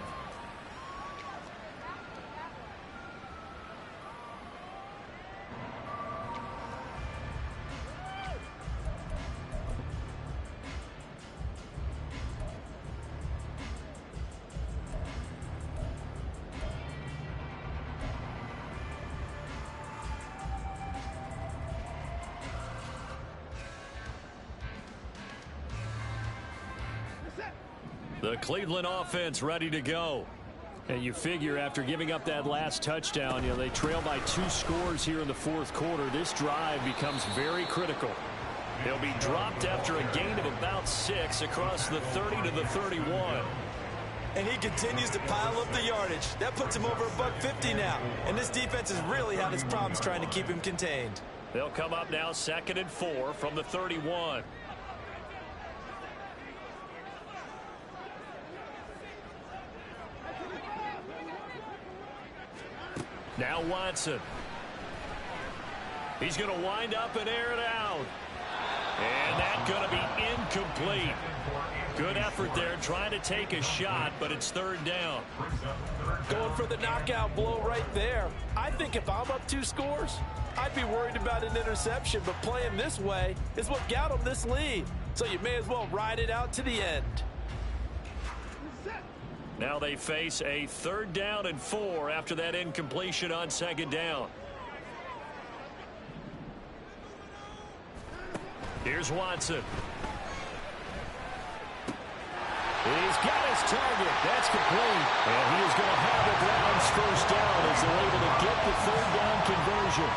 The Cleveland offense ready to go. And you figure after giving up that last touchdown, they trail by 2 scores here in the fourth quarter. This drive becomes very critical. They'll be dropped after a gain of about 6 across the 30 to the 31. And he continues to pile up the yardage. That puts him over $150 now. And this defense has really had its problems trying to keep him contained. They'll come up now 2nd and 4 from the 31. Now Watson. He's going to wind up and air it out. And that's going to be incomplete. Good effort there trying to take a shot, but it's 3rd down. Going for the knockout blow right there. I think if I'm up 2 scores, I'd be worried about an interception, but playing this way is what got them this lead. So you may as well ride it out to the end. Now they face a 3rd down and 4 after that incompletion on 2nd down. Here's Watson. He's got his target. That's complete. And he is going to have the Browns 1st down as they're able to get the 3rd down conversion.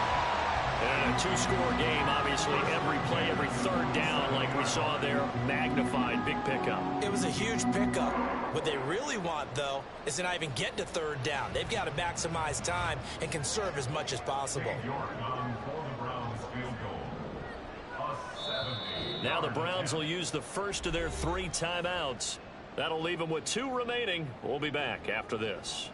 And a 2-score game, obviously, every play, every 3rd down, like we saw there, magnified, big pickup. It was a huge pickup. What they really want, though, is to not even get to 3rd down. They've got to maximize time and conserve as much as possible. Now the Browns will use the first of their 3 timeouts. That'll leave them with 2 remaining. We'll be back after this.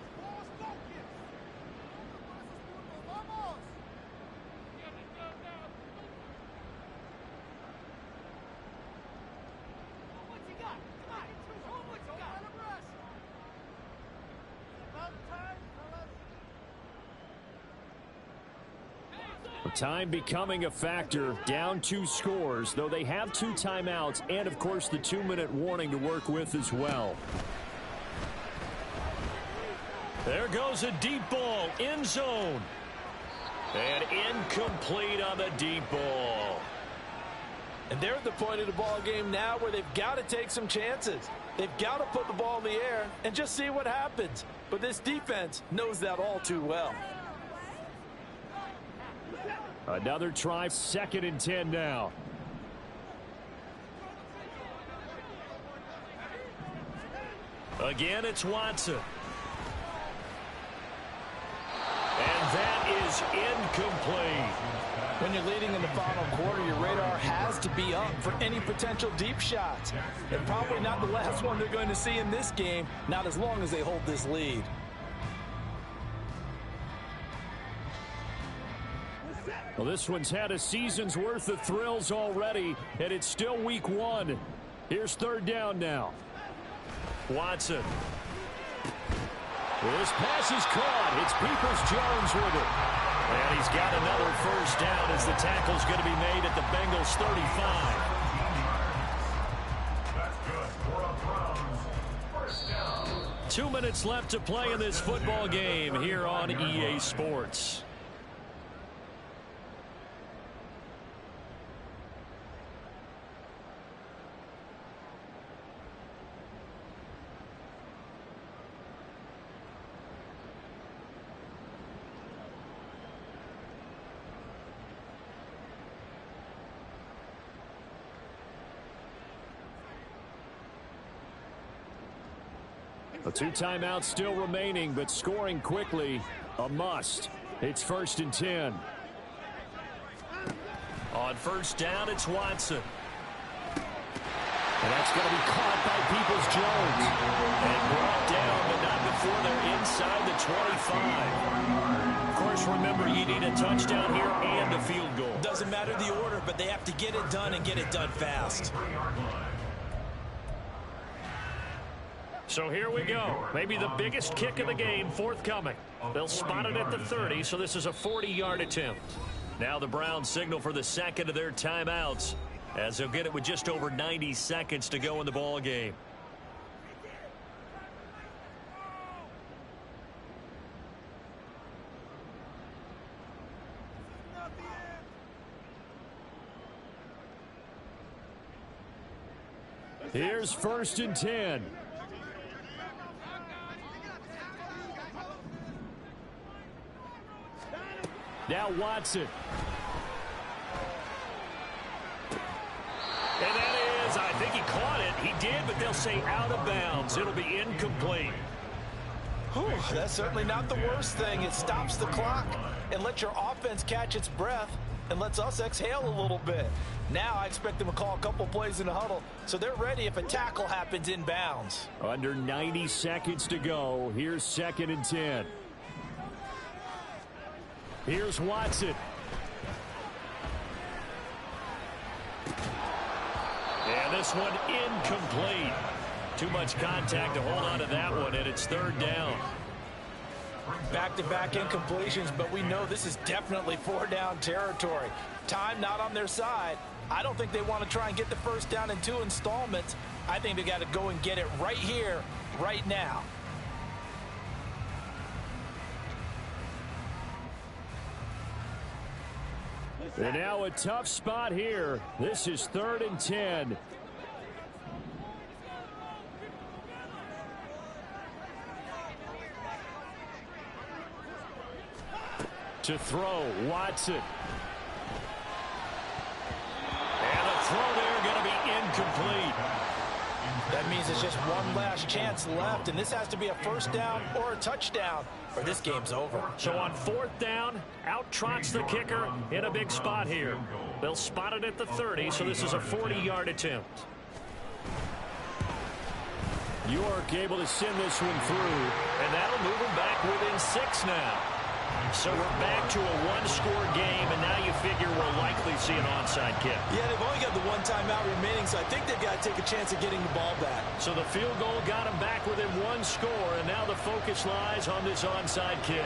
Time becoming a factor, down 2 scores, though they have 2 timeouts and, of course, the 2-minute warning to work with as well. There goes a deep ball, end zone. And incomplete on the deep ball. And they're at the point of the ball game now where they've got to take some chances. They've got to put the ball in the air and just see what happens. But this defense knows that all too well. Another try, 2nd and 10 now. Again, it's Watson. And that is incomplete. When you're leading in the final quarter, your radar has to be up for any potential deep shots. And probably not the last one they're going to see in this game, not as long as they hold this lead. Well, this one's had a season's worth of thrills already, and it's still week 1. Here's third down now. Watson. This pass is caught. It's Peoples-Jones with it. And he's got another first down as the tackle's going to be made at the Bengals 35. That's good for a Browns first down. 2 minutes left to play in this football game here on EA Sports. The 2 timeouts still remaining, but scoring quickly, a must. It's 1st and 10. On first down, it's Watson. And that's going to be caught by Peoples-Jones. And brought down, but not before they're inside the 25. Of course, remember, you need a touchdown here and a field goal. Doesn't matter the order, but they have to get it done and get it done fast. So here we go. Maybe the biggest kick of the game forthcoming. They'll spot it at the 30, so this is a 40-yard attempt. Now the Browns signal for the second of their timeouts, as they'll get it with just over 90 seconds to go in the ball game. Here's 1st and 10. Now Watson. And that is, I think he caught it. He did, but they'll say out of bounds. It'll be incomplete. Whew, that's certainly not the worst thing. It stops the clock and lets your offense catch its breath and lets us exhale a little bit. Now I expect them to call a couple plays in the huddle, so they're ready if a tackle happens in bounds. Under 90 seconds to go. Here's 2nd and 10. Here's Watson. And this one incomplete. Too much contact to hold on to that one, and it's 3rd down. Back-to-back incompletions, but we know this is definitely 4-down territory. Time not on their side. I don't think they want to try and get the first down in 2 installments. I think they got to go and get it right here, right now. And now a tough spot here. This is 3rd and 10. To throw, Watson. And a throw there going to be incomplete. That means it's just one last chance left, and this has to be a first down or a touchdown, or this game's over. So on 4th down, out trots the kicker in a big spot here. They'll spot it at the 30, so this is a 40-yard attempt. York able to send this one through. And that'll move them back within 6 now. So we're back to a one-score game, and now you figure we'll likely see an onside kick. Yeah, they've only got the 1 timeout remaining, so I think they've got to take a chance of getting the ball back. So the field goal got them back within 1 score, and now the focus lies on this onside kick.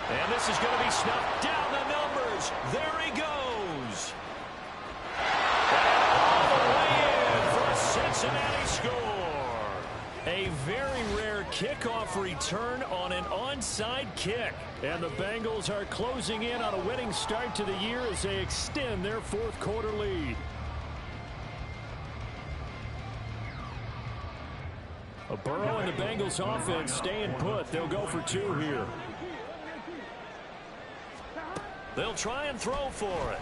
And this is going to be snuffed down the numbers. There he goes. Cincinnati score. A very rare kickoff return on an onside kick. And the Bengals are closing in on a winning start to the year as they extend their 4th quarter lead. Burrow and the Bengals offense staying put. They'll go for 2 here. They'll try and throw for it.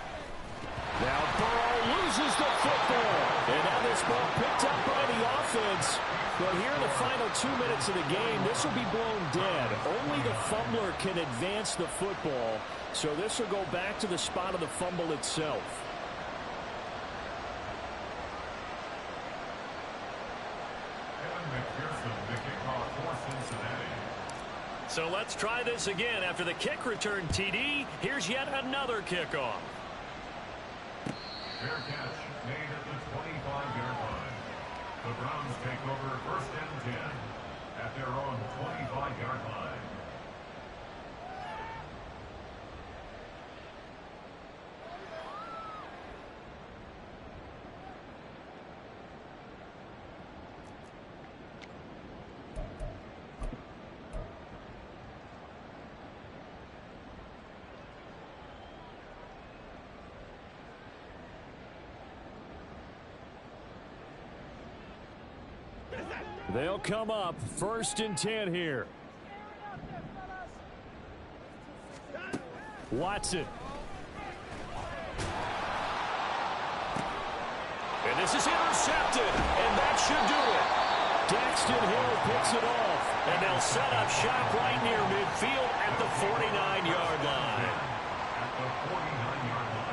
Now Burrow loses the football. And now this ball picked up by the offense. But here in the final 2 minutes of the game, this will be blown dead. Only the fumbler can advance the football. So this will go back to the spot of the fumble itself. So let's try this again. After the kick return TD, here's yet another kickoff. Fair catch made at the 25-yard line. The Browns take over first and 10 at their own 25-yard line. They'll come up first and 10 here. Watson. And this is intercepted, and that should do it. Daxton Hill picks it off. And they'll set up shop right near midfield at the 49-yard line. At the 49-yard line.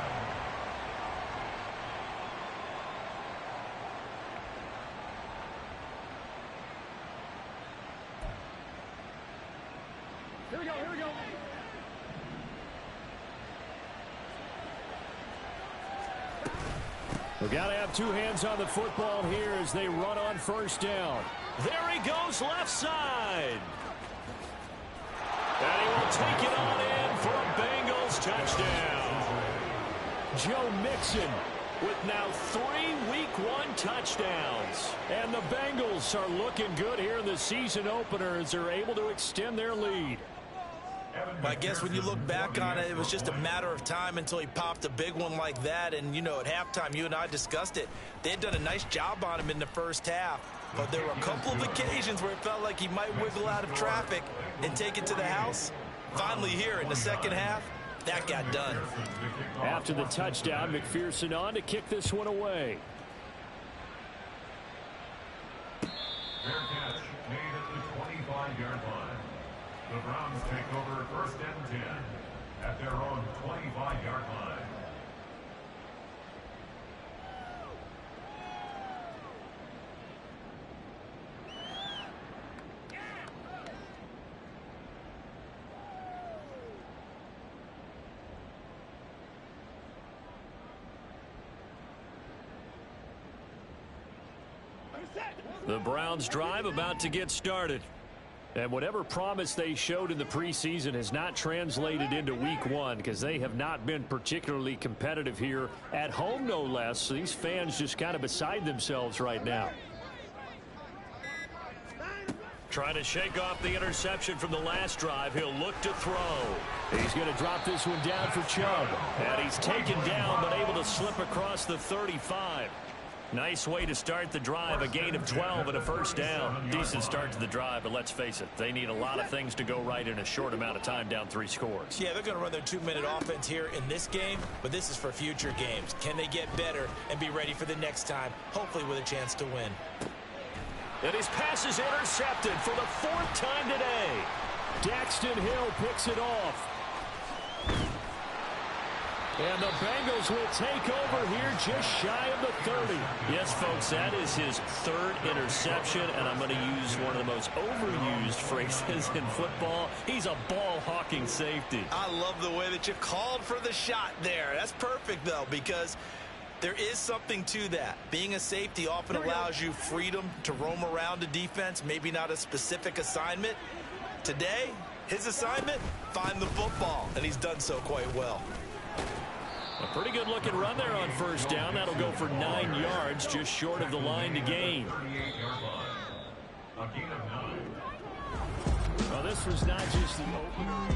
Here we go. We've got to have two hands on the football here as they run on first down. There he goes left side. And he will take it on in for a Bengals touchdown. Joe Mixon With now 3 Week 1 touchdowns. And the Bengals are looking good here in the season opener as they're able to extend their lead. I guess when you look back on it, it was just a matter of time until he popped a big one like that. And, you know, at halftime, you and I discussed it. They had done a nice job on him in the first half. But there were a couple of occasions where it felt like he might wiggle out of traffic and take it to the house. Finally here in the second half, that got done. After the touchdown, McPherson on to kick this one away. Fair catch made at the 25-yard line. The Browns take over first and 10 at their own 25-yard line. The Browns drive about to get started. And whatever promise they showed in the preseason has not translated into Week 1 because they have not been particularly competitive here at home, no less. So these fans just kind of beside themselves right now. Trying to shake off the interception from the last drive. He'll look to throw. He's going to drop this one down for Chubb. And he's taken down but able to slip across the 35. Nice way to start the drive, a gain of 12 and a first down. Decent start to the drive, but let's face it, they need a lot of things to go right in a short amount of time, down 3 scores. Yeah, they're going to run their 2-minute offense here in this game, but this is for future games. Can they get better and be ready for the next time, hopefully with a chance to win? And his pass is intercepted for the 4th time today. Daxton Hill picks it off. And the Bengals will take over here just shy of the 30. Yes, folks, that is his 3rd interception, and I'm going to use one of the most overused phrases in football. He's a ball-hawking safety. I love the way that you called for the shot there. That's perfect, though, because there is something to that. Being a safety often allows you freedom to roam around the defense, maybe not a specific assignment. Today, his assignment, find the football, and he's done so quite well. A pretty good looking run there on first down. That'll go for 9 yards, just short of the line to gain. 38-yard line. A gain of 9. Well, this was not just the opener.